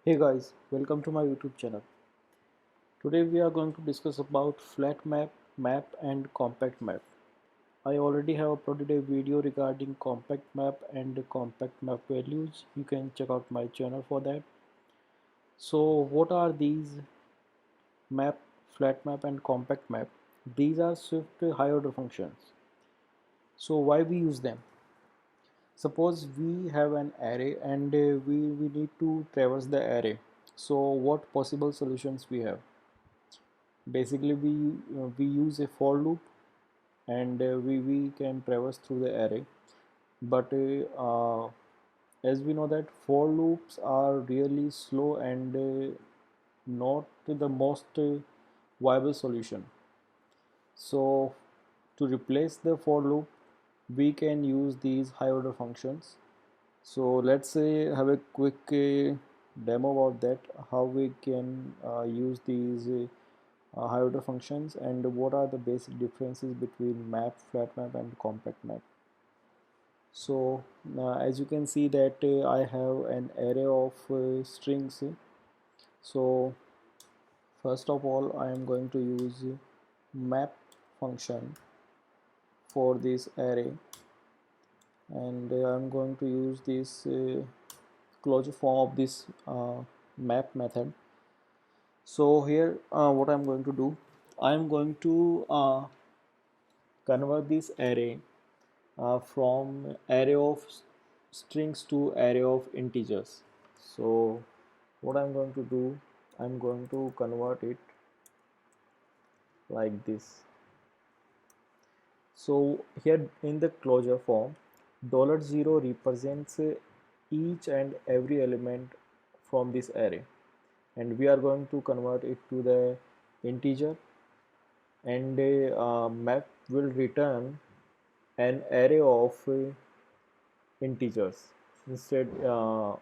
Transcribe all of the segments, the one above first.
Hey guys, welcome to my YouTube channel. Today we are going to discuss about flat map and compact map. I already have uploaded a video regarding compact map and compact map values. You can check out my channel for that. So what are these map, flat map and compact map? These are Swift high order functions. So why we use them? Suppose we have an array and we need to traverse the array. So what possible solutions we have? Basically we use a for loop and we can traverse through the array, but as we know that for loops are really slow and not the most viable solution. So to replace the for loop we can use these high order functions. So let's say have a quick demo about that, how we can use these high order functions and what are the basic differences between map, flat map and compact map. So as you can see that I have an array of strings. So first of all I am going to use map function for this array, and I'm going to use this closure form of this map method. So here what I'm going to do, I'm going to convert this array from array of strings to array of integers. So what I'm going to do, I'm going to convert it like this. So here in the closure form, $0 represents each and every element from this array, and we are going to convert it to the integer, and map will return an array of integers instead of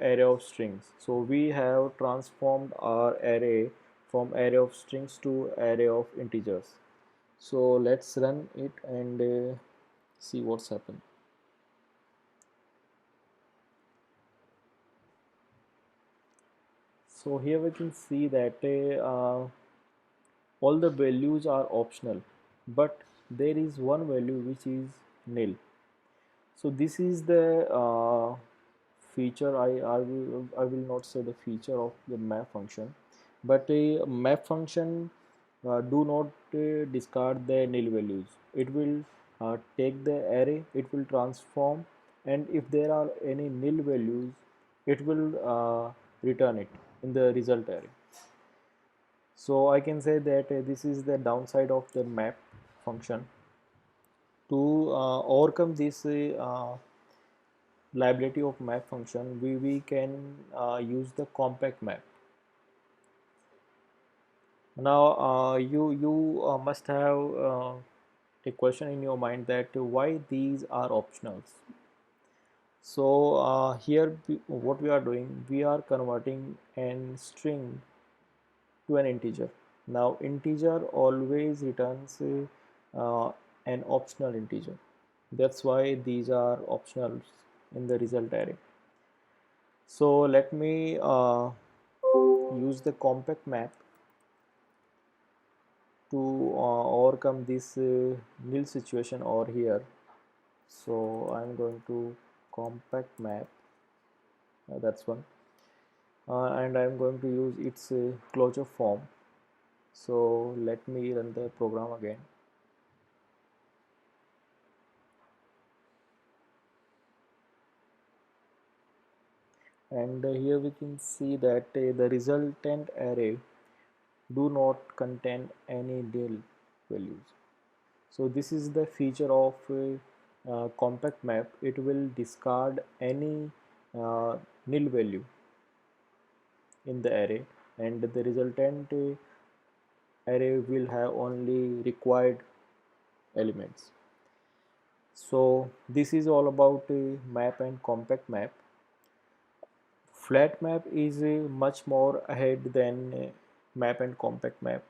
array of strings. So we have transformed our array from array of strings to array of integers. So let's run it and see what's happened. So here we can see that all the values are optional, but there is one value which is nil. So this is the feature. I will not say the feature of the map function, but a map function do not discard the nil values. It will take the array, it will transform, and if there are any nil values, it will return it in the result array. So I can say that this is the downside of the map function. To overcome this liability of map function, we can use the compact map. Now you must have a question in your mind that why these are optionals. So here what we are doing, we are converting an string to an integer. Now integer always returns an optional integer. That's why these are optionals in the result array. So let me use the compact map to overcome this nil situation over here. So I'm going to compact map, that's one, and I'm going to use its closure form. So let me run the program again. And here we can see that the resultant array do not contain any nil values. So this is the feature of compact map. It will discard any nil value in the array, and the resultant array will have only required elements. So this is all about map and compact map. Flat map is much more ahead than map and compact map.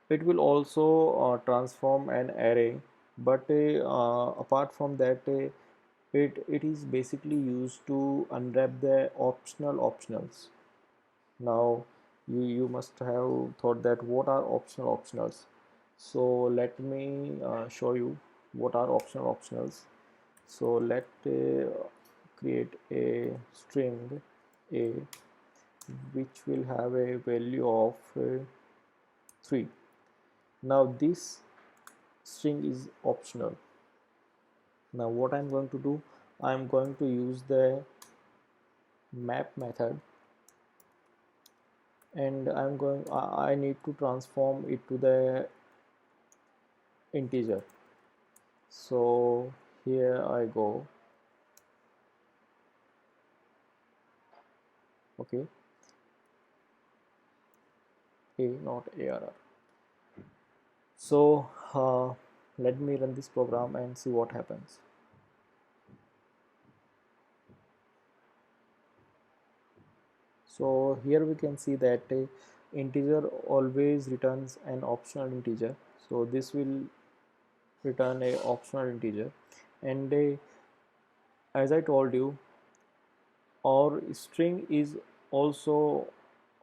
It will also transform an array, but apart from that it is basically used to unwrap the optionals. Now you must have thought that what are optionals. So let me show you what are optionals. So let create a string a which will have a value of 3. Now this string is optional. Now what I'm going to do, I'm going to use the map method, and I need to transform it to the integer. So here I go. Okay, a not arr. So let me run this program and see what happens. So here we can see that integer always returns an optional integer. So this will return a optional integer, and as I told you, our string is also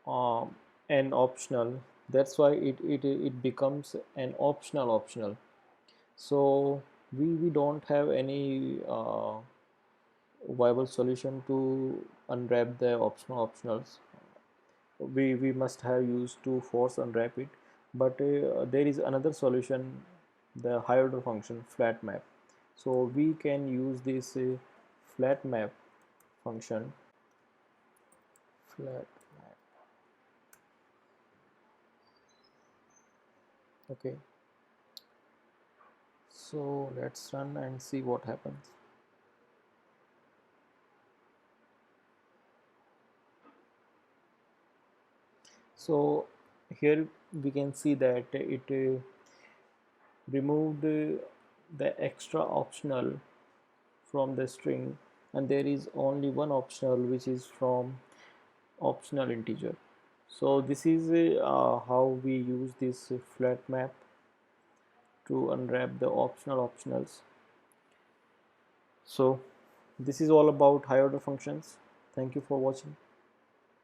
an optional. That's why it becomes an optional. So we don't have any viable solution to unwrap the optionals. We must have used to force unwrap it, but there is another solution, the higher order function flat map. So we can use this flat map function. Flat map. Okay, so let's run and see what happens. So here we can see that it removed the extra optional from the string, and there is only one optional which is from optional integer. So this is how we use this flat map to unwrap the optionals. So this is all about higher order functions. Thank you for watching.